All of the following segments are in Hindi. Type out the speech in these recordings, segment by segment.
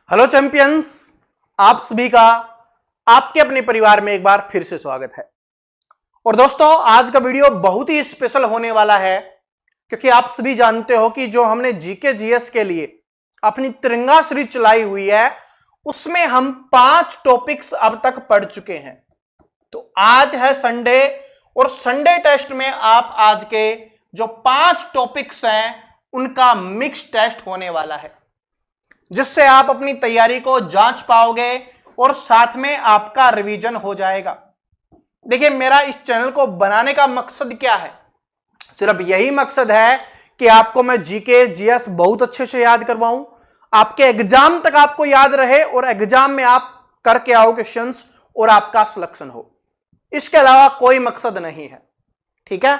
हेलो चैंपियंस, आप सभी का आपके अपने परिवार में एक बार फिर से स्वागत है। और दोस्तों, आज का वीडियो बहुत ही स्पेशल होने वाला है क्योंकि आप सभी जानते हो कि जो हमने जीके जीएस के लिए अपनी तिरंगा सीरीज चलाई हुई है उसमें हम 5 टॉपिक्स अब तक पढ़ चुके हैं। तो आज है संडे और संडे टेस्ट में आप आज के जो 5 टॉपिक्स हैं उनका मिक्स टेस्ट होने वाला है, जिससे आप अपनी तैयारी को जांच पाओगे और साथ में आपका रिवीजन हो जाएगा। देखिए, मेरा इस चैनल को बनाने का मकसद क्या है? सिर्फ यही मकसद है कि आपको मैं जीके जीएस बहुत अच्छे से याद करवाऊं, आपके एग्जाम तक आपको याद रहे और एग्जाम में आप करके आओ क्वेश्चंस और आपका सिलेक्शन हो। इसके अलावा कोई मकसद नहीं है, ठीक है?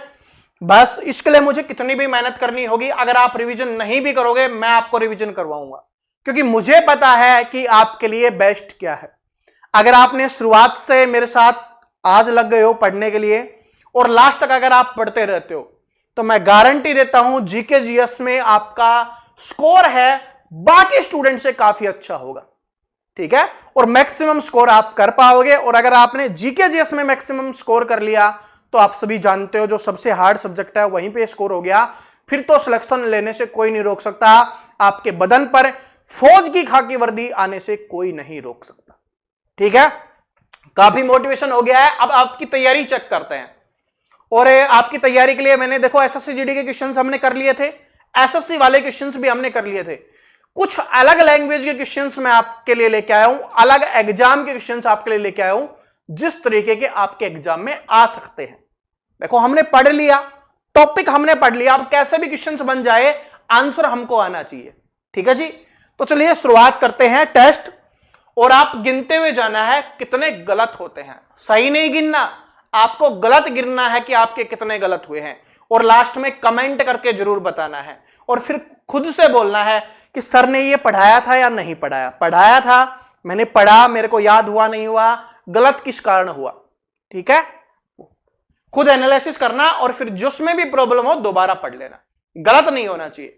बस इसके लिए मुझे कितनी भी मेहनत करनी होगी, अगर आप रिवीजन नहीं भी करोगे मैं आपको रिवीजन करवाऊंगा, क्योंकि मुझे पता है कि आपके लिए बेस्ट क्या है। अगर आपने शुरुआत से मेरे साथ आज लग गए हो पढ़ने के लिए और लास्ट तक अगर आप पढ़ते रहते हो तो मैं गारंटी देता हूं जीके जीएस में आपका स्कोर है बाकी स्टूडेंट से काफी अच्छा होगा, ठीक है? और मैक्सिमम स्कोर आप कर पाओगे। और अगर आपने जीके जीएस में मैक्सिमम स्कोर कर लिया तो आप सभी जानते हो जो सबसे हार्ड सब्जेक्ट है वहीं पे स्कोर हो गया, फिर तो सिलेक्शन लेने से कोई नहीं रोक सकता। आपके बदन पर फौज की खाकी वर्दी आने से कोई नहीं रोक सकता, ठीक है? काफी मोटिवेशन हो गया है, अब आपकी तैयारी चेक करते हैं। और आपकी तैयारी के लिए मैंने देखो एसएससी जीडी के क्वेश्चंस हमने कर लिए थे, एसएससी वाले क्वेश्चंस भी हमने कर लिए थे। कुछ अलग लैंग्वेज के क्वेश्चंस मैं आपके लिए लेके आया हूं, अलग एग्जाम के क्वेश्चंस आपके लिए लेके आया हूं जिस तरीके के आपके एग्जाम में आ सकते हैं। देखो, हमने पढ़ लिया, टॉपिक हमने पढ़ लिया, अब कैसे भी क्वेश्चंस बन जाए आंसर हमको आना चाहिए, ठीक है जी? तो चलिए शुरुआत करते हैं टेस्ट। और आप गिनते हुए जाना है कितने गलत होते हैं, सही नहीं गिनना, आपको गलत गिनना है कि आपके कितने गलत हुए हैं। और लास्ट में कमेंट करके जरूर बताना है और फिर खुद से बोलना है कि सर ने ये पढ़ाया था या नहीं पढ़ाया। पढ़ाया था, मैंने पढ़ा, मेरे को याद हुआ नहीं हुआ, गलत किस कारण हुआ, ठीक है? खुद एनालिसिस करना और फिर जिसमें भी प्रॉब्लम हो दोबारा पढ़ लेना, गलत नहीं होना चाहिए,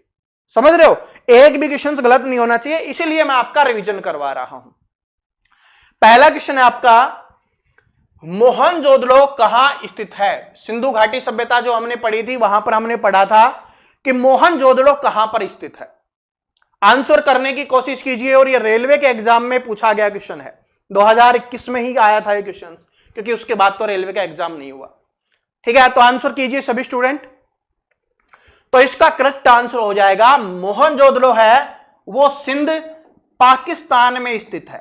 समझ रहे हो? एक भी क्वेश्चन गलत नहीं होना चाहिए, इसीलिए मैं आपका रिवीजन करवा रहा हूं। पहला क्वेश्चन है आपका, मोहनजोदड़ो कहां स्थित है? सिंधु घाटी सभ्यता जो हमने पढ़ी थी वहां पर हमने पढ़ा था कि मोहनजोदड़ो कहां पर स्थित है। आंसर करने की कोशिश कीजिए। और ये रेलवे के एग्जाम में पूछा गया क्वेश्चन है, 2021 में ही आया था ये क्वेश्चन, क्योंकि उसके बाद तो रेलवे का एग्जाम नहीं हुआ, ठीक है? तो आंसर कीजिए सभी स्टूडेंट। तो इसका करेक्ट आंसर हो जाएगा मोहनजोदड़ो है वो सिंध पाकिस्तान में स्थित है,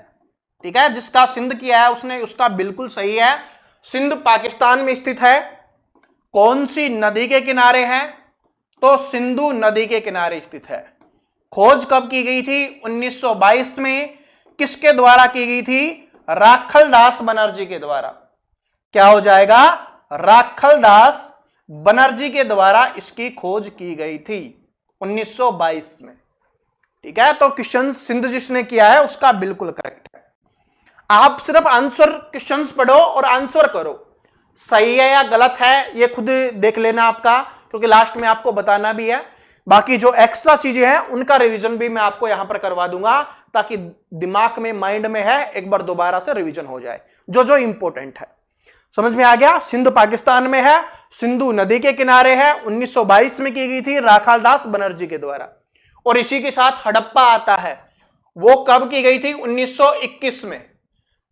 ठीक है? जिसका सिंध किया है उसने, उसका बिल्कुल सही है, सिंध पाकिस्तान में स्थित है। कौन सी नदी के किनारे है? तो सिंधु नदी के किनारे स्थित है। खोज कब की गई थी? 1922 में। किसके द्वारा की गई थी? राखलदास बनर्जी के द्वारा। क्या हो जाएगा? राखलदास बनर्जी के द्वारा इसकी खोज की गई थी 1922 में, ठीक है? तो क्वेश्चन सिंध जिसने किया है उसका बिल्कुल करेक्ट है। आप सिर्फ आंसर क्वेश्चंस पढ़ो और आंसर करो, सही है या गलत है ये खुद देख लेना आपका, क्योंकि लास्ट में आपको बताना भी है। बाकी जो एक्स्ट्रा चीजें हैं उनका रिवीजन भी मैं आपको यहां पर करवा दूंगा, ताकि दिमाग में, माइंड में है, एक बार दोबारा से रिवीजन हो जाए जो जो इंपॉर्टेंट है। समझ में आ गया? सिंध पाकिस्तान में है, सिंधु नदी के किनारे है, 1922 में की गई थी राखालदास बनर्जी के द्वारा। और इसी के साथ हड़प्पा आता है, वो कब की गई थी? 1921 में,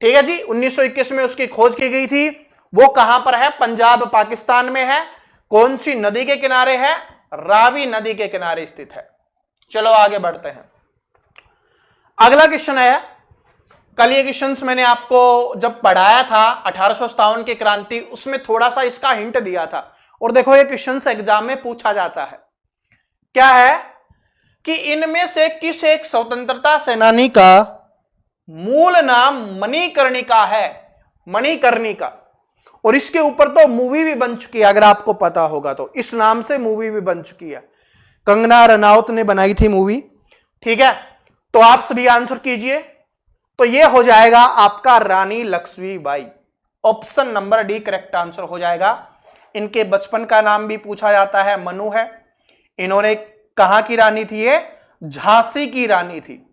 ठीक है जी? 1921 में उसकी खोज की गई थी। वो कहां पर है? पंजाब पाकिस्तान में है। कौन सी नदी के किनारे है? रावी नदी के किनारे स्थित है। चलो आगे बढ़ते हैं। अगला क्वेश्चन है, कल ये क्वेश्चंस मैंने आपको जब पढ़ाया था 1857 की क्रांति, उसमें थोड़ा सा इसका हिंट दिया था। और देखो ये क्वेश्चंस एग्जाम में पूछा जाता है। क्या है कि इनमें से किस एक स्वतंत्रता सेनानी का मूल नाम मणिकर्णिका है? मणिकर्णिका। और इसके ऊपर तो मूवी भी बन चुकी है, अगर आपको पता होगा तो। इस नाम से मूवी भी बन चुकी है, कंगना रनौत ने बनाई थी मूवी, ठीक है? तो आप सभी आंसर कीजिए। तो ये हो जाएगा आपका Rani Laxmibai. Option number D correct answer हो जाएगा। इनके बचपन का नाम भी पूछा जाता है, मनु है। इन्होंने कहां की रानी थी? ये झांसी की रानी थी।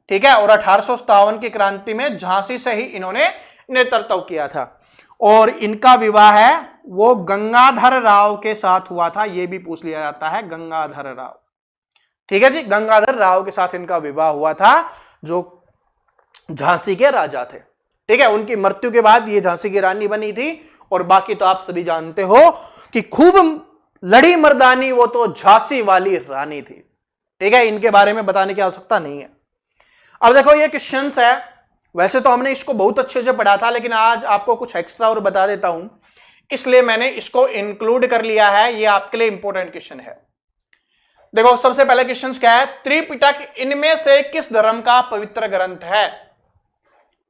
ठीक है, और 1857 की क्रांति में झांसी से ही इन्होंने नेतृत्व किया था। और इनका विवाह है वो गंगाधर राव के साथ हुआ था, ये भी पूछ लिया जाता है, गंगाधर राव। ठीक है जी, गंगाधर राव के साथ इनका विवाह हुआ था, जो झांसी के राजा थे। ठीक है, उनकी मृत्यु के बाद ये झांसी की रानी बनी थी। और बाकी तो आप सभी जानते हो कि खूब लड़ी मर्दानी वो तो झांसी वाली रानी थी। ठीक है, इनके बारे में बताने की आवश्यकता नहीं है। अब देखो ये क्वेश्चंस है, वैसे तो हमने इसको बहुत अच्छे से पढ़ा था, लेकिन आज आपको कुछ एक्स्ट्रा और बता देता हूं, इसलिए मैंने इसको इंक्लूड कर लिया है। ये आपके लिए इंपॉर्टेंट क्वेश्चन है। देखो सबसे पहले क्वेश्चन क्या है, त्रिपिटक इनमें से किस धर्म का पवित्र ग्रंथ है?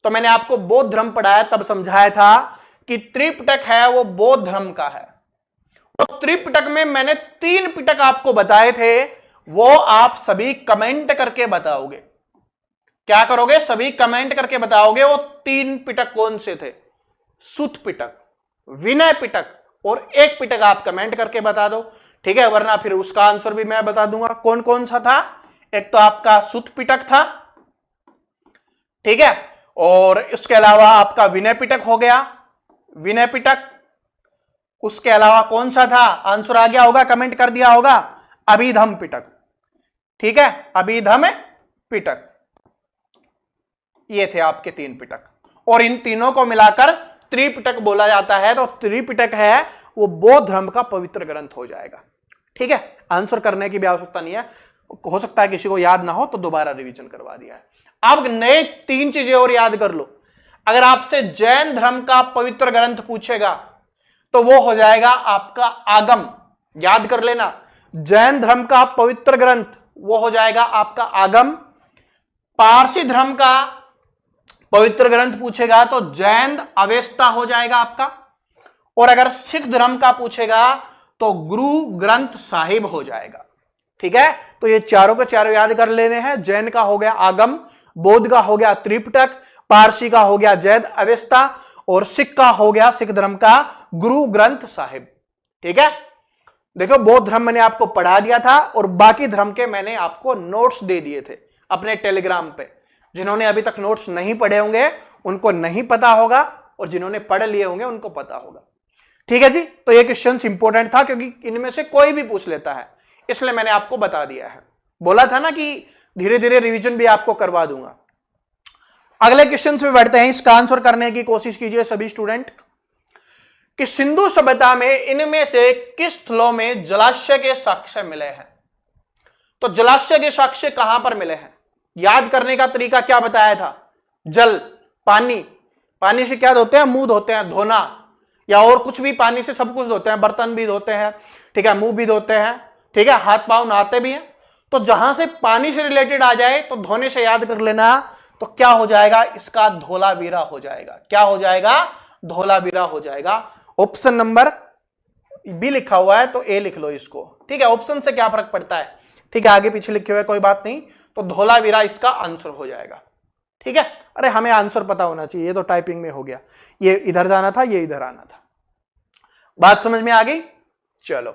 तो मैंने आपको बौद्ध धर्म पढ़ाया, तब समझाया था कि त्रिपिटक है वो बौद्ध धर्म का है। तो त्रिपिटक में मैंने 3 पिटक आपको बताए थे, वो आप सभी कमेंट करके बताओगे। क्या करोगे? सभी कमेंट करके बताओगे वो 3 पिटक कौन से थे। सुत पिटक, विनय पिटक और एक पिटक आप कमेंट करके बता दो। ठीक है, वरना फिर उसका आंसर भी मैं बता दूंगा कौन कौन सा था। एक तो आपका सुत पिटक था, ठीक है, और इसके अलावा आपका विनय पिटक हो गया, विनय पिटक। उसके अलावा कौन सा था? आंसर आ गया होगा, कमेंट कर दिया होगा, अभिधम पिटक। ठीक है, अभिधम पिटक। ये थे आपके 3 पिटक, और इन तीनों को मिलाकर त्रिपिटक बोला जाता है। तो त्रिपिटक है वो बौद्ध धर्म का पवित्र ग्रंथ हो जाएगा। ठीक है, आंसर करने की भी आवश्यकता नहीं है, हो सकता है किसी को याद ना हो तो दोबारा रिवीजन करवा दिया है। आप नए 3 चीजें और याद कर लो। अगर आपसे जैन धर्म का पवित्र ग्रंथ पूछेगा तो वो हो जाएगा आपका आगम। याद कर लेना, जैन धर्म का पवित्र ग्रंथ वो हो जाएगा आपका आगम। पारसी धर्म का पवित्र ग्रंथ पूछेगा तो जैन अवेस्ता हो जाएगा आपका। और अगर सिख धर्म का पूछेगा तो गुरु ग्रंथ साहिब हो जाएगा। ठीक है, तो ये चारों के चारों याद कर लेने हैं। जैन का हो गया आगम, बौद्ध का हो गया त्रिपिटक, पारसी का हो गया जैन अवेस्ता, और सिख का हो गया सिख धर्म का गुरु ग्रंथ साहिब। ठीक है, देखो बौद्ध धर्म मैंने आपको पढ़ा दिया था, और बाकी धर्म के मैंने आपको नोट्स दे दिए थे अपने टेलीग्राम पे। जिन्होंने अभी तक नोट्स नहीं पढ़े होंगे उनको नहीं पता होगा, और जिन्होंने पढ़ लिए होंगे उनको पता होगा। ठीक है जी, तो ये क्वेश्चन इंपॉर्टेंट था क्योंकि इनमें से कोई भी पूछ लेता है, इसलिए मैंने आपको बता दिया है। बोला था ना कि धीरे धीरे रिवीजन भी आपको करवा दूंगा। अगले क्वेश्चन में बढ़ते हैं, इसका आंसर करने की कोशिश कीजिए सभी स्टूडेंट कि सिंधु सभ्यता में इनमें से किस स्थलों में जलाशय के साक्ष्य मिले हैं? तो जलाशय के साक्ष्य कहां पर मिले हैं? याद करने का तरीका क्या बताया था? जल, पानी, पानी से क्या धोते हैं? मुंह धोते हैं, धोना, या और कुछ भी पानी से सब कुछ धोते हैं, बर्तन भी धोते हैं, ठीक है, मुंह भी धोते हैं, ठीक है, हाथ पांव नहाते भी हैं। तो जहां से पानी से रिलेटेड आ जाए तो धोने से याद कर लेना, तो क्या हो जाएगा? इसका धोलावीरा हो जाएगा। क्या हो जाएगा? धोलावीरा हो जाएगा। ऑप्शन नंबर बी लिखा हुआ है तो ए लिख लो इसको। ठीक है, ऑप्शन से क्या फर्क पड़ता है? ठीक है, आगे पीछे लिखे हुए कोई बात नहीं, तो धोलावीरा इसका आंसर हो जाएगा। ठीक है, अरे हमें आंसर पता होना चाहिए, ये तो टाइपिंग में हो गया, ये इधर जाना था, ये इधर आना था। बात समझ में आ गई? चलो,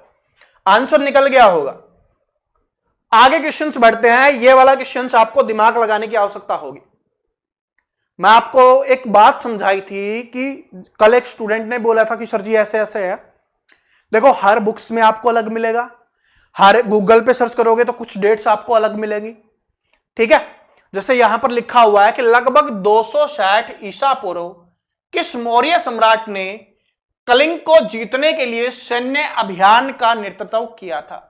आंसर निकल गया होगा। आगे क्वेश्चंस बढ़ते हैं। ये वाला क्वेश्चंस आपको दिमाग लगाने की आवश्यकता होगी। मैं आपको एक बात समझाई थी कि कल एक स्टूडेंट ने बोला था कि सर जी ऐसे ऐसे है। देखो, हर बुक्स में आपको अलग मिलेगा, हर गूगल पे सर्च करोगे तो कुछ डेट्स आपको अलग मिलेंगी। ठीक है, जैसे यहां पर लिखा हुआ है कि लगभग 260 ईसा पूर्व किस मौर्य सम्राट ने कलिंग को जीतने के लिए सैन्य अभियान का नेतृत्व किया था?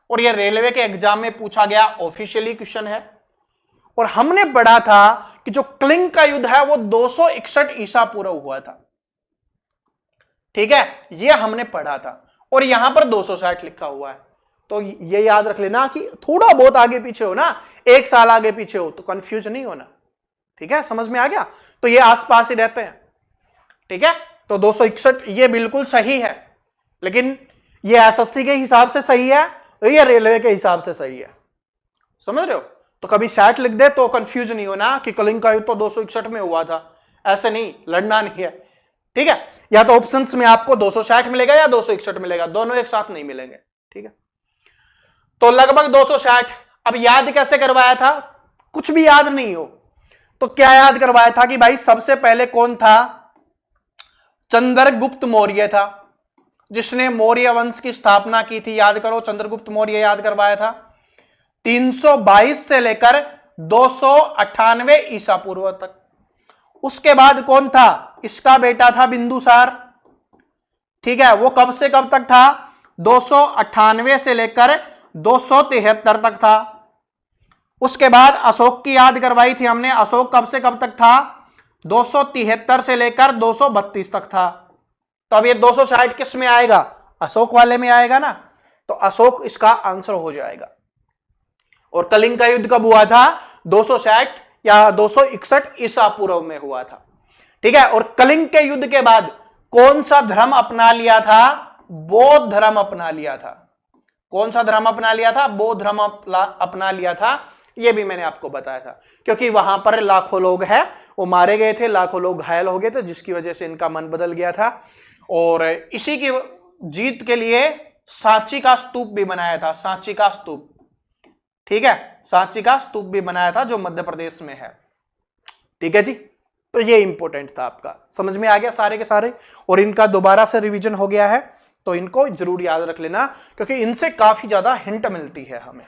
और यह रेलवे के एग्जाम में पूछा गया ऑफिशियली क्वेश्चन है। और हमने पढ़ा था कि जो कलिंग का युद्ध है वो 261 ईसा पूर्व हुआ था। ठीक है, यह हमने पढ़ा था, और यहां पर 260 लिखा हुआ है। तो ये याद रख लेना कि थोड़ा बहुत आगे पीछे हो ना, 1 साल आगे पीछे हो तो कंफ्यूज नहीं होना। ठीक है, समझ में आ गया? तो ये आसपास ही रहते हैं। ठीक है, तो 261 ये बिल्कुल सही है, लेकिन ये एसएससी के हिसाब से सही है, ये रेलवे के हिसाब से सही है। समझ रहे हो? तो कभी 60 लिख दे तो कंफ्यूज नहीं होना कि कलिंग का युद्ध तो 261 में हुआ था। ऐसे नहीं, लड़ना नहीं है। ठीक है, या तो ऑप्शंस में आपको 260 मिलेगा या 261 मिलेगा, दोनों एक साथ नहीं मिलेंगे। ठीक है, तो लगभग 260। अब याद कैसे करवाया था? कुछ भी याद नहीं हो तो क्या याद करवाया था कि भाई सबसे पहले कौन था? चंद्रगुप्त मौर्य था, जिसने मौर्य वंश की स्थापना की थी। याद करो, चंद्रगुप्त मौर्य याद करवाया था। 322 से लेकर 298 ईसा पूर्व तक। उसके बाद कौन था? इसका बेटा था बिंदुसार। ठीक है, वो कब से कब तक था? 298 से लेकर 273 तक था। उसके बाद अशोक की याद करवाई थी हमने। अशोक कब से कब तक था? 273 से लेकर 232 तक था। तो अब ये 260 किस में आएगा? अशोक वाले में आएगा ना, तो अशोक इसका आंसर हो जाएगा। और कलिंग का युद्ध कब हुआ था? 260 या 261 ईसा पूर्व में हुआ था। ठीक है, और कलिंग के युद्ध के बाद कौन सा धर्म अपना लिया था? बौद्ध धर्म अपना लिया था। कौन सा धर्म अपना लिया था? बौद्ध धर्म अपना लिया था। यह भी मैंने आपको बताया था, क्योंकि वहां पर लाखों लोग हैं वो मारे गए थे, लाखों लोग घायल हो गए थे, जिसकी वजह से इनका मन बदल गया था। और इसी की जीत के लिए सांची का स्तूप भी बनाया था। सांची का स्तूप, ठीक है, सांची का स्तूप भी बनाया था, जो मध्य प्रदेश में है। ठीक है जी, तो ये इंपॉर्टेंट था। आपका समझ में आ गया सारे के सारे, और इनका दोबारा से रिवीजन हो गया है, तो इनको जरूर याद रख लेना, क्योंकि इनसे काफी ज्यादा हिंट मिलती है हमें।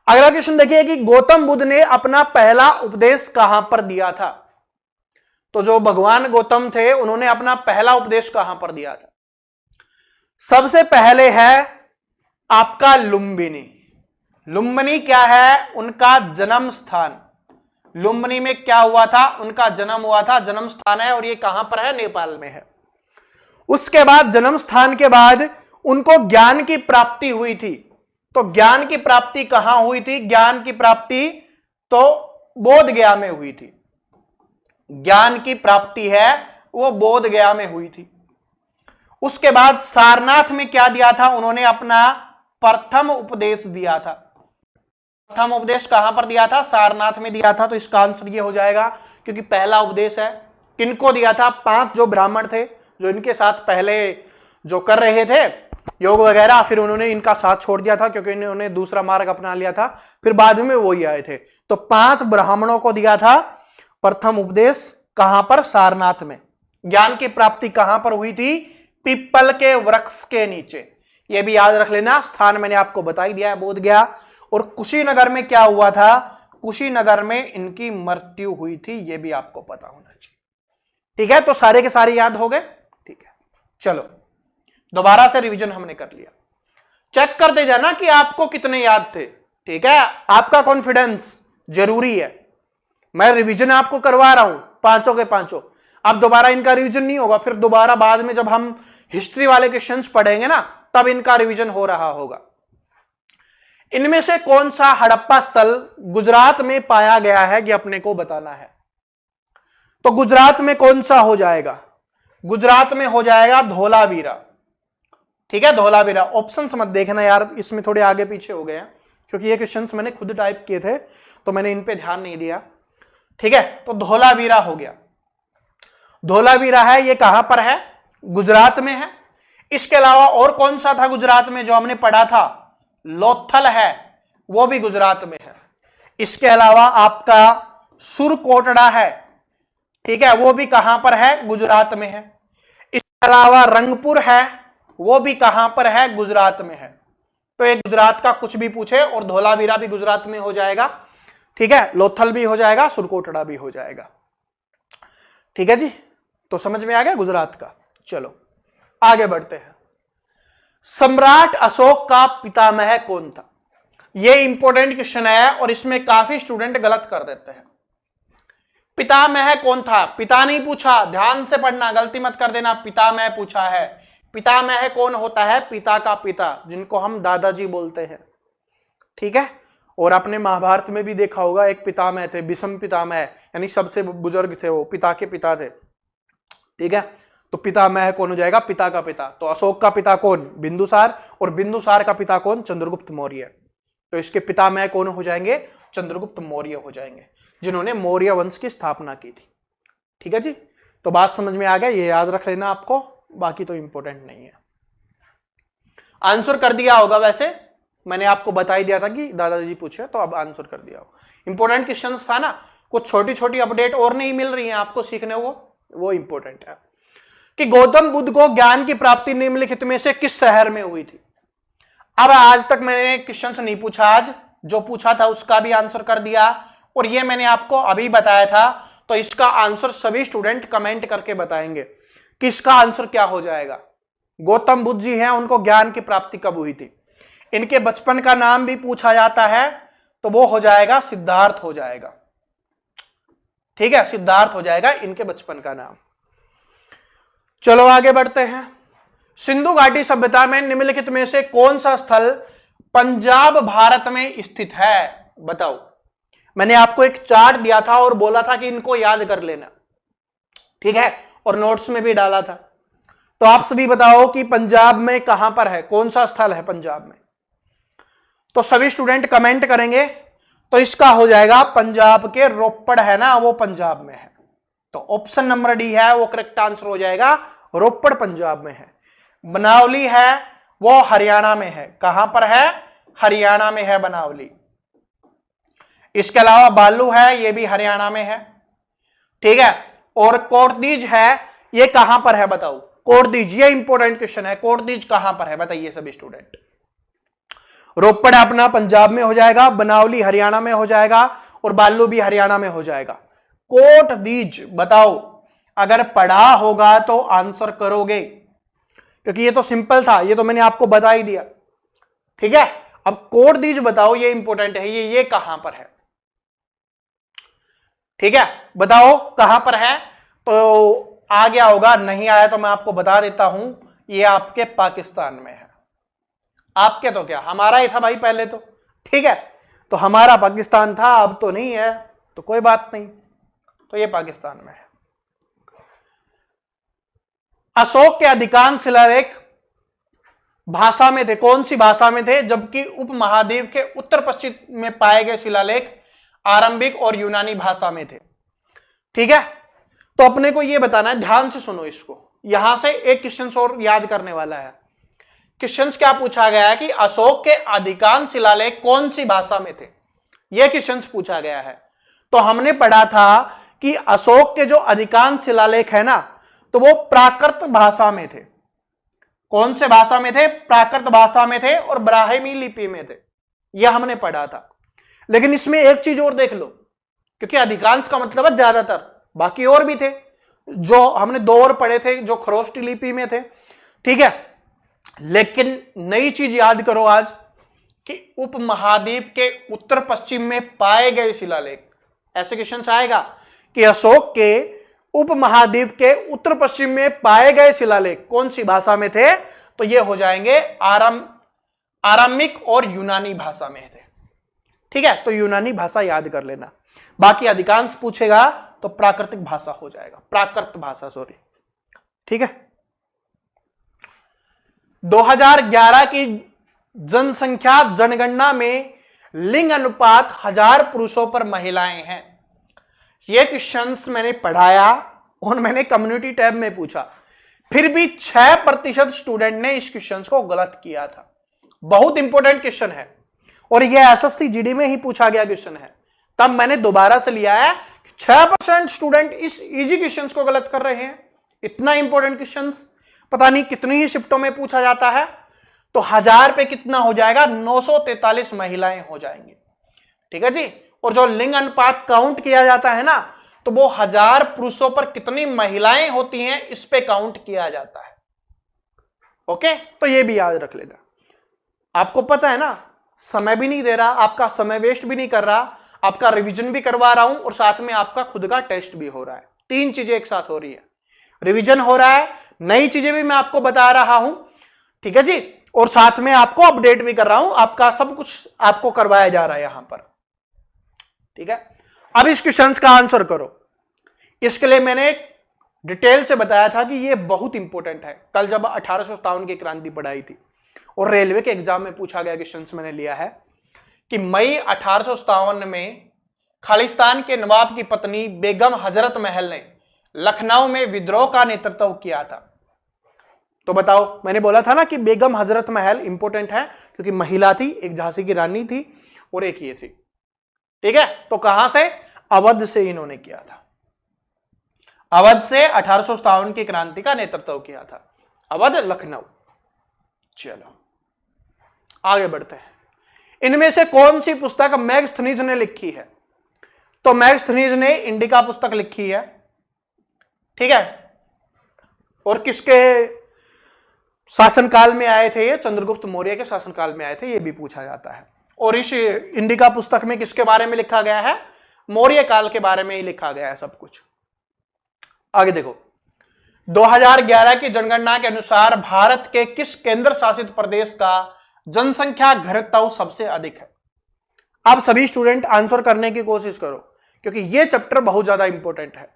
अगला क्वेश्चन देखिए कि गौतम बुद्ध ने अपना पहला उपदेश कहां पर दिया था? तो जो भगवान गौतम थे, उन्होंने अपना पहला उपदेश कहां पर दिया था? सबसे पहले है आपका लुम्बिनी। लुम्बिनी क्या है? उनका जन्म स्थान। लुम्बिनी में क्या हुआ था? उनका जन्म हुआ था, जन्म स्थान है, और ये कहां पर है? नेपाल में है। उसके बाद जन्म स्थान के बाद उनको ज्ञान की प्राप्ति हुई थी। तो ज्ञान की प्राप्ति कहां हुई थी? ज्ञान की प्राप्ति तो बोध गया में हुई थी। ज्ञान की प्राप्ति है वो बोध गया में हुई थी। उसके बाद सारनाथ में क्या दिया था? उन्होंने अपना प्रथम उपदेश दिया था। प्रथम उपदेश कहां पर दिया था? सारनाथ में दिया था। तो इसका आंसर ये हो जाएगा, क्योंकि पहला उपदेश है। किनको दिया था? 5 जो ब्राह्मण थे, जो इनके साथ पहले जो कर रहे थे योग वगैरह, फिर उन्होंने इनका साथ छोड़ दिया था, क्योंकि इन्होंने दूसरा मार्ग अपना लिया था, फिर बाद में वही आए थे। तो 5 ब्राह्मणों को दिया था प्रथम उपदेश। कहां पर? सारनाथ में। ज्ञान की प्राप्ति कहां पर हुई थी? पीपल के वृक्ष के नीचे। यह भी याद रख लेना, स्थान मैंने आपको बता ही दिया है, बोध गया। और कुशीनगर में क्या हुआ था? कुशीनगर में इनकी मृत्यु हुई थी, यह भी आपको पता होना चाहिए। ठीक है, तो सारे के सारे याद हो गए। ठीक है, चलो दोबारा से रिवीजन हमने कर लिया। चेक करते जाना कि आपको कितने याद थे। ठीक है, आपका कॉन्फिडेंस जरूरी है। मैं रिवीजन आपको करवा रहा हूं, 5 के 5। अब दोबारा इनका रिवीजन नहीं होगा, फिर दोबारा बाद में जब हम हिस्ट्री वाले क्वेश्चंस पढ़ेंगे ना, तब इनका रिवीजन हो रहा होगा। इनमें से कौन सा हड़प्पा स्थल गुजरात में पाया गया है, ये अपने को बताना है। तो गुजरात में कौन सा हो जाएगा? गुजरात में हो जाएगा धोलावीरा। ठीक है, धोलावीरा। ऑप्शंस मत देखना यार, इसमें थोड़े आगे पीछे हो गए हैं, क्योंकि ये क्वेश्चंस मैंने खुद टाइप किए थे, तो मैंने इन पे ध्यान नहीं दिया। ठीक है, तो धोलावीरा हो गया। धोलावीरा है, ये कहां पर है? गुजरात में है। इसके अलावा और कौन सा था गुजरात में जो हमने पढ़ा था? लोथल है, वो भी गुजरात में है। इसके अलावा आपका सुरकोटड़ा है, ठीक है, वो भी कहां पर है? गुजरात में है। इसके अलावा रंगपुर है, वो भी कहां पर है? गुजरात में है। तो एक गुजरात का कुछ भी पूछे, और धोलावीरा भी गुजरात में हो जाएगा। ठीक है, लोथल भी हो जाएगा, सुरकोटड़ा भी हो जाएगा। ठीक है जी, तो समझ में आ गया गुजरात का। चलो आगे बढ़ते हैं। सम्राट अशोक का पितामह कौन था? यह इंपॉर्टेंट क्वेश्चन है, और इसमें काफी स्टूडेंट गलत कर देते हैं। पितामह कौन था? पिता नहीं पूछा, ध्यान से पढ़ना, गलती मत कर देना। पितामह पूछा है। पितामह कौन होता है? पिता का पिता, जिनको हम दादाजी बोलते हैं। ठीक है, और आपने महाभारत में भी देखा होगा, एक पितामह थे, भीष्म पितामह, यानी सबसे बुजुर्ग थे, वो पिता के पिता थे। ठीक है, तो पितामह कौन हो जाएगा? पिता का पिता। तो अशोक का पिता कौन? बिंदुसार। और बिंदुसार का पिता कौन? चंद्रगुप्त मौर्य। तो इसके पितामह कौन हो जाएंगे? चंद्रगुप्त मौर्य हो जाएंगे, जिन्होंने मौर्य वंश की स्थापना की थी। ठीक है जी, तो बात समझ में आ गया, ये याद रख लेना आपको, बाकी तो इंपॉर्टेंट नहीं है। आंसर कर दिया होगा वैसे, मैंने आपको बता ही दिया था कि दादाजी पूछे, तो अब आंसर कर दिया हो। इंपॉर्टेंट क्वेश्चन था ना, कुछ छोटी छोटी अपडेट और नहीं मिल रही है आपको सीखने को, वो इंपॉर्टेंट है। कि गौतम बुद्ध को ज्ञान की प्राप्ति निम्नलिखित में से किस शहर में हुई थी। अब आज तक मैंने क्वेश्चन नहीं पूछा, आज जो पूछा था उसका भी आंसर कर दिया, और ये मैंने आपको अभी बताया था, तो इसका आंसर सभी स्टूडेंट कमेंट करके बताएंगे कि इसका आंसर क्या हो जाएगा। गौतम बुद्ध जी हैं, उनको ज्ञान की प्राप्ति कब हुई थी। इनके बचपन का नाम भी पूछा जाता है, तो वो हो जाएगा सिद्धार्थ हो जाएगा। ठीक है, सिद्धार्थ हो जाएगा इनके बचपन का नाम। चलो आगे बढ़ते हैं। सिंधु घाटी सभ्यता में निम्नलिखित में से कौन सा स्थल पंजाब भारत में स्थित है, बताओ। मैंने आपको एक चार्ट दिया था और बोला था कि इनको याद कर लेना, ठीक है, और नोट्स में भी डाला था। तो आप सभी बताओ कि पंजाब में कहां पर है, कौन सा स्थल है पंजाब में। तो सभी स्टूडेंट कमेंट करेंगे, तो इसका हो जाएगा पंजाब के रोपड़ है ना, वो पंजाब में है। तो ऑप्शन नंबर डी है वो करेक्ट आंसर हो जाएगा, रोपड़ पंजाब में है। बनावली है वो हरियाणा में है, कहां पर है, हरियाणा में है बनावली। इसके अलावा बालू है, ये भी हरियाणा में है, ठीक है। और कोटदीज है, ये कहां पर है बताओ, कोटदीज, ये इंपॉर्टेंट क्वेश्चन है, कोटदीज कहां पर है बताइए सभी स्टूडेंट। रोपड़ अपना पंजाब में हो जाएगा, बनावली हरियाणा में हो जाएगा, और बालू भी हरियाणा में हो जाएगा। कोटदीज बताओ, अगर पढ़ा होगा तो आंसर करोगे, क्योंकि ये तो सिंपल था, ये तो मैंने आपको बता ही दिया, ठीक है। अब कोटदीज बताओ, ये इंपॉर्टेंट है, ये कहां पर है, ठीक है, बताओ कहां पर है। तो आ गया होगा, नहीं आया तो मैं आपको बता देता हूं, ये आपके पाकिस्तान में है। आपके तो क्या, हमारा ही था भाई पहले तो, ठीक है, तो हमारा पाकिस्तान था, अब तो नहीं है, तो कोई बात नहीं, तो ये पाकिस्तान में है। अशोक के अधिकांश शिलालेख भाषा में थे, कौन सी भाषा में थे, जबकि उपमहाद्वीप के उत्तर पश्चिम में पाए गए शिलालेख आरंभिक और यूनानी भाषा में थे, ठीक है। तो अपने को यह बताना है, ध्यान से सुनो इसको, यहां से एक क्वेश्चन और याद करने वाला है। क्वेश्चन क्या पूछा गया है कि अशोक के अधिकांश शिलालेख कौन सी भाषा में थे, यह क्वेश्चन पूछा गया है। तो हमने पढ़ा था कि अशोक के जो अधिकांश शिलालेख है ना, तो वो प्राकृत भाषा में थे। कौन से भाषा में थे, प्राकृत भाषा में थे, और ब्राह्मी लिपि में थे, यह हमने पढ़ा था। लेकिन इसमें एक चीज और देख लो, क्योंकि अधिकांश का मतलब है ज्यादातर, बाकी और भी थे, जो हमने दो और पढ़े थे जो खरोष्टी लिपि में थे, ठीक है। लेकिन नई चीज याद करो आज, कि उपमहाद्वीप के उत्तर पश्चिम में पाए गए शिलालेख, ऐसे क्वेश्चन आएगा कि अशोक के उपमहाद्वीप के उत्तर पश्चिम में पाए गए शिलालेख कौन सी भाषा में थे, तो ये हो जाएंगे आरामिक और यूनानी भाषा में थे, ठीक है। तो यूनानी भाषा याद कर लेना, बाकी अधिकांश पूछेगा तो प्राकृतिक भाषा हो जाएगा, प्राकृत भाषा, सॉरी, ठीक है। 2011 की जनसंख्या जनगणना में लिंग अनुपात 1000 पुरुषों पर महिलाएं हैं। यह क्वेश्चंस मैंने पढ़ाया और मैंने कम्युनिटी टैब में पूछा, फिर भी 6% स्टूडेंट ने इस क्वेश्चन को गलत किया था। बहुत इंपॉर्टेंट क्वेश्चन है, और यह एसएससी जीडी में ही पूछा गया क्वेश्चन है, तब मैंने दोबारा से लिया है। 6% स्टूडेंट इस इजी क्वेश्चन को गलत कर रहे हैं। इतना इंपॉर्टेंट क्वेश्चन पता नहीं कितनी ही शिफ्टों में पूछा जाता है, तो 1000 पे कितना हो जाएगा, 943 महिलाएं हो जाएंगी, ठीक है जी। और जो लिंग अनुपात काउंट किया जाता है ना, तो वो 1000 पुरुषों पर कितनी महिलाएं होती हैं, इस पे काउंट किया जाता है, ओके। तो ये भी याद रख लेना। आपको पता है ना, समय भी नहीं दे रहा, आपका समय वेस्ट भी नहीं कर रहा, आपका रिवीजन भी करवा रहा हूं, और साथ में आपका खुद का टेस्ट भी हो रहा है। 3 चीजें एक साथ हो रही है, रिवीजन हो रहा है, नई चीजें भी मैं आपको बता रहा हूं, ठीक है जी, और साथ में आपको अपडेट भी कर रहा हूं, आपका सब कुछ आपको करवाया जा रहा है यहां पर, ठीक है। अब इस क्वेश्चन का आंसर करो। इसके लिए मैंने डिटेल से बताया था कि ये बहुत इंपॉर्टेंट है। कल जब 1857 की क्रांति पढ़ाई थी और रेलवे के एग्जाम में पूछा गया क्वेश्चन मैंने लिया है कि मई 1857 में खालिस्तान के नवाब की पत्नी बेगम हजरत महल ने लखनऊ में विद्रोह का नेतृत्व किया था। तो बताओ, मैंने बोला था ना कि बेगम हजरत महल इंपॉर्टेंट है क्योंकि महिला थी, एक झांसी की रानी थी और एक ये थी। ठीक है, तो कहां से? अवध से इन्होंने किया था। अवध से 1857 की क्रांति का नेतृत्व किया था। अवध, लखनऊ। चलो आगे बढ़ते हैं। इनमें से कौन सी पुस्तक मैगस्थनीज ने लिखी है? तो मैगस्थनीज ने इंडिका पुस्तक लिखी है। ठीक है, और किसके शासनकाल में आए थे? ये चंद्रगुप्त मौर्य के शासनकाल में आए थे, ये भी पूछा जाता है। और इस इंडिका पुस्तक में किसके बारे में लिखा गया है? मौर्य काल के बारे में ही लिखा गया है सब कुछ। आगे देखो, 2011 की जनगणना के अनुसार भारत के किस केंद्र शासित प्रदेश का जनसंख्या घनत्व सबसे अधिक है? आप सभी स्टूडेंट आंसर करने की कोशिश करो क्योंकि यह चैप्टर बहुत ज्यादा इंपॉर्टेंट है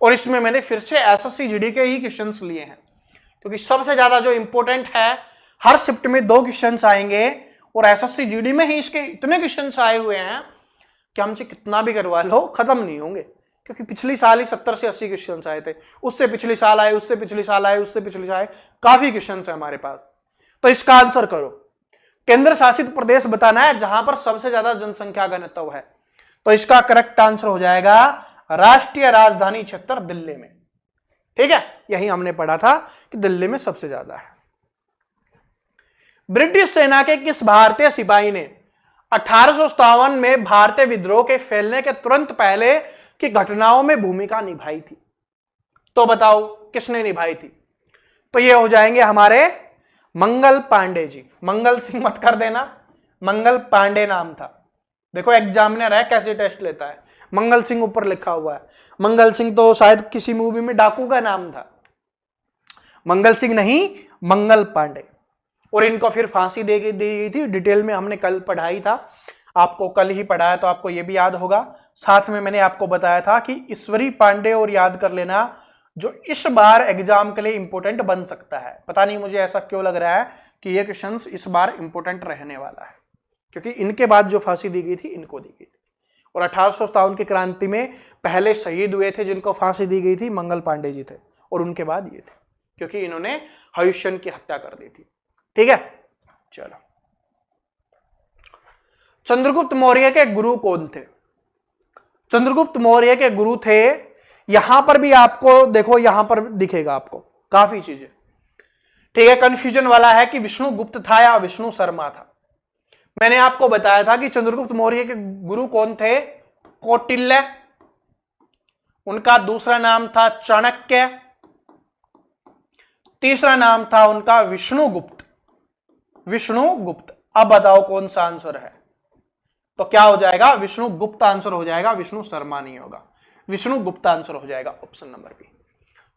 और इसमें मैंने फिर से एसएससी जीडी के ही क्वेश्चंस लिए हैं क्योंकि सबसे ज्यादा जो इंपॉर्टेंट है, हर शिफ्ट में 2 क्वेश्चंस आएंगे और एसएससी जीडी में ही इसके इतने क्वेश्चंस आए हुए हैं कि हमसे कितना भी करवा लो खत्म नहीं होंगे क्योंकि पिछली साल ही 70 से 80 क्वेश्चंस आए थे, उससे पिछली साल आए, उससे पिछली साल आए, उससे पिछली साल आए, काफी क्वेश्चंस है हमारे पास। तो इसका आंसर करो। केंद्र शासित प्रदेश बताना है जहां पर सबसे ज्यादा जनसंख्या घनत्व है, तो इसका करेक्ट आंसर हो जाएगा राष्ट्रीय राजधानी क्षेत्र दिल्ली में। ठीक है, यही हमने पढ़ा था कि दिल्ली में सबसे ज्यादा है। ब्रिटिश सेना के किस भारतीय सिपाही ने 1857 में भारतीय विद्रोह के फैलने के तुरंत पहले की घटनाओं में भूमिका निभाई थी? तो बताओ किसने निभाई थी? तो ये हो जाएंगे हमारे मंगल पांडे जी। मंगल सिंह मत कर देना, मंगल पांडे नाम था। देखो एग्जामिनर है कैसे टेस्ट लेता है, मंगल सिंह ऊपर लिखा हुआ है। मंगल सिंह तो शायद किसी मूवी में डाकू का नाम था, मंगल सिंह नहीं, मंगल पांडे। और इनको फिर फांसी दी गई थी। डिटेल में हमने कल पढ़ाई था, आपको कल ही पढ़ाया तो आपको यह भी याद होगा। साथ में मैंने आपको बताया था कि ईश्वरी पांडे और याद कर लेना जो इस बार एग्जाम के लिए इंपॉर्टेंट बन सकता है। पता नहीं मुझे ऐसा क्यों लग रहा है कि ये क्वेश्चन इस बार इंपॉर्टेंट रहने वाला है क्योंकि इनके बाद जो फांसी दी गई थी इनको दी गई थी। और 1857 की क्रांति में पहले शहीद हुए थे जिनको फांसी दी गई थी, मंगल पांडे जी थे, और उनके बाद ये थे क्योंकि इन्होंने हयुष्यन की हत्या कर दी थी। ठीक है, चलो। चंद्रगुप्त मौर्य के गुरु कौन थे? चंद्रगुप्त मौर्य के गुरु थे, यहां पर भी आपको देखो, यहां पर दिखेगा आपको काफी चीजें। ठीक है, कंफ्यूजन वाला है कि विष्णु गुप्त था या विष्णु शर्मा था। मैंने आपको बताया था कि चंद्रगुप्त मौर्य के गुरु कौन थे? कौटिल्य, उनका दूसरा नाम था चाणक्य, तीसरा नाम था उनका विष्णुगुप्त। विष्णुगुप्त। अब बताओ कौन सा आंसर है? तो क्या हो जाएगा? विष्णुगुप्त आंसर हो जाएगा, विष्णु शर्मा नहीं होगा, विष्णुगुप्त आंसर हो जाएगा ऑप्शन नंबर बी।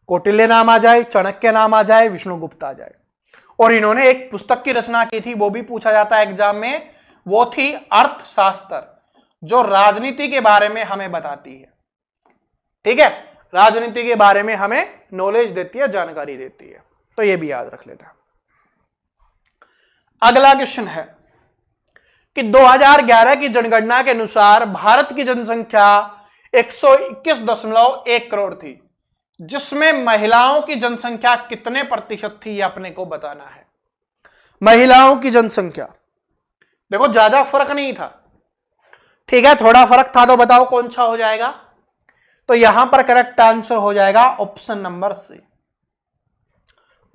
कौटिल्य नाम आ जाए, चाणक्य नाम आ जाए, विष्णुगुप्त आ जाए। और इन्होंने एक पुस्तक की रचना की थी, वो भी पूछा जाता है एग्जाम में, वो थी अर्थशास्त्र, जो राजनीति के बारे में हमें बताती है। ठीक है, राजनीति के बारे में हमें नॉलेज देती है, जानकारी देती है, तो ये भी याद रख लेना। अगला क्वेश्चन है कि 2011 की जनगणना के अनुसार भारत की जनसंख्या 121.1 करोड़ थी, जिसमें महिलाओं की जनसंख्या कितने प्रतिशत थी, यह अपने को बताना है। महिलाओं की जनसंख्या, देखो ज्यादा फर्क नहीं था। ठीक है, थोड़ा फर्क था, तो बताओ कौन सा हो जाएगा? तो यहां पर करेक्ट आंसर हो जाएगा ऑप्शन नंबर सी।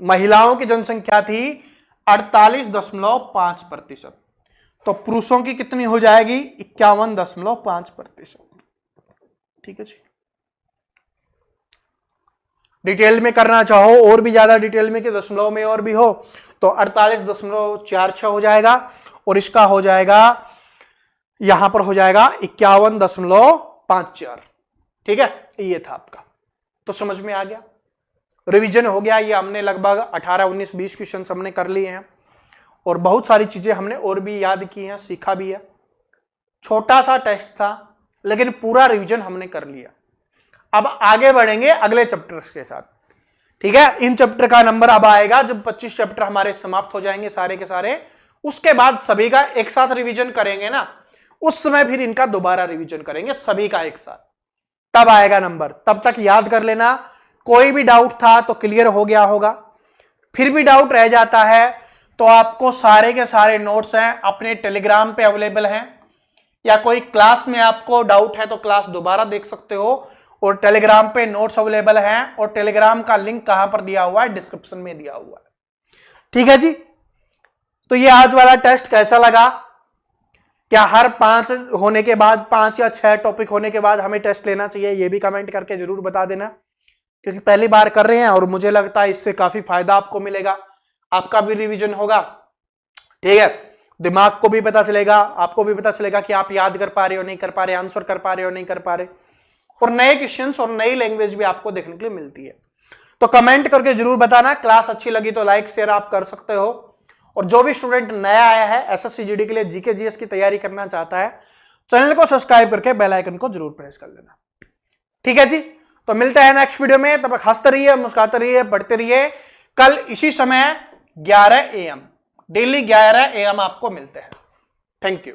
महिलाओं की जनसंख्या थी 48.5%, तो पुरुषों की कितनी हो जाएगी? 51.5%। ठीक है जी। डिटेल में करना चाहो और भी ज्यादा डिटेल में कि दशमलव में और भी हो तो 48.46 हो जाएगा, और इसका हो जाएगा यहां पर हो जाएगा 51.54। ठीक है, ये था आपका, तो समझ में आ गया, रिवीजन हो गया। ये हमने लगभग 18, 19, 20 क्वेश्चन हमने कर लिए हैं और बहुत सारी चीजें हमने और भी याद की हैं, सीखा भी है। छोटा सा टेस्ट था लेकिन पूरा रिवीजन हमने कर लिया। अब आगे बढ़ेंगे अगले चैप्टर्स के साथ। ठीक है, इन चैप्टर का नंबर अब आएगा जब 25 चैप्टर हमारे समाप्त हो जाएंगे सारे के सारे, उसके बाद सभी का एक साथ रिवीजन करेंगे ना, उस समय फिर इनका दोबारा रिवीजन करेंगे सभी का एक साथ, तब आएगा नंबर। तब तक याद कर लेना, कोई भी डाउट था तो क्लियर हो गया होगा। फिर भी डाउट रह जाता है तो आपको सारे के सारे नोट्स हैं अपने टेलीग्राम पे अवेलेबल हैं, या कोई क्लास में आपको डाउट है तो क्लास दोबारा देख सकते हो, और टेलीग्राम पे नोट्स अवेलेबल हैं, और टेलीग्राम का लिंक कहां पर दिया हुआ है, डिस्क्रिप्शन में दिया हुआ है। ठीक है जी। तो ये आज वाला टेस्ट कैसा लगा? क्या हर 5 होने के बाद, 5 या 6 टॉपिक होने के बाद हमें टेस्ट लेना चाहिए? ये भी कमेंट करके जरूर बता देना, क्योंकि पहली बार कर रहे हैं और मुझे लगता है इससे काफी फायदा आपको मिलेगा, आपका भी रिवीजन होगा। ठीक है, दिमाग को भी पता चलेगा, आपको भी पता चलेगा कि आप याद कर पा रहे हो नहीं कर पा रहे, आंसर कर पा रहे हो नहीं कर पा रहे, और नए क्वेश्चंस और नई लैंग्वेज भी आपको देखने के लिए मिलती है। तो कमेंट करके जरूर बताना। क्लास अच्छी लगी तो लाइक शेयर आप कर सकते हो, और जो भी स्टूडेंट नया आया है एसएससी जीडी के लिए जीके जीएस की तैयारी करना चाहता है, चैनल को सब्सक्राइब करके बेल आइकन को जरूर प्रेस कर लेना। ठीक है जी, तो मिलते हैं नेक्स्ट वीडियो में। तब तक हंसते रहिए, मुस्कुराते रहिए, पढ़ते रहिए। कल इसी समय 11 AM, डेली 11 AM आपको मिलते हैं। Thank you.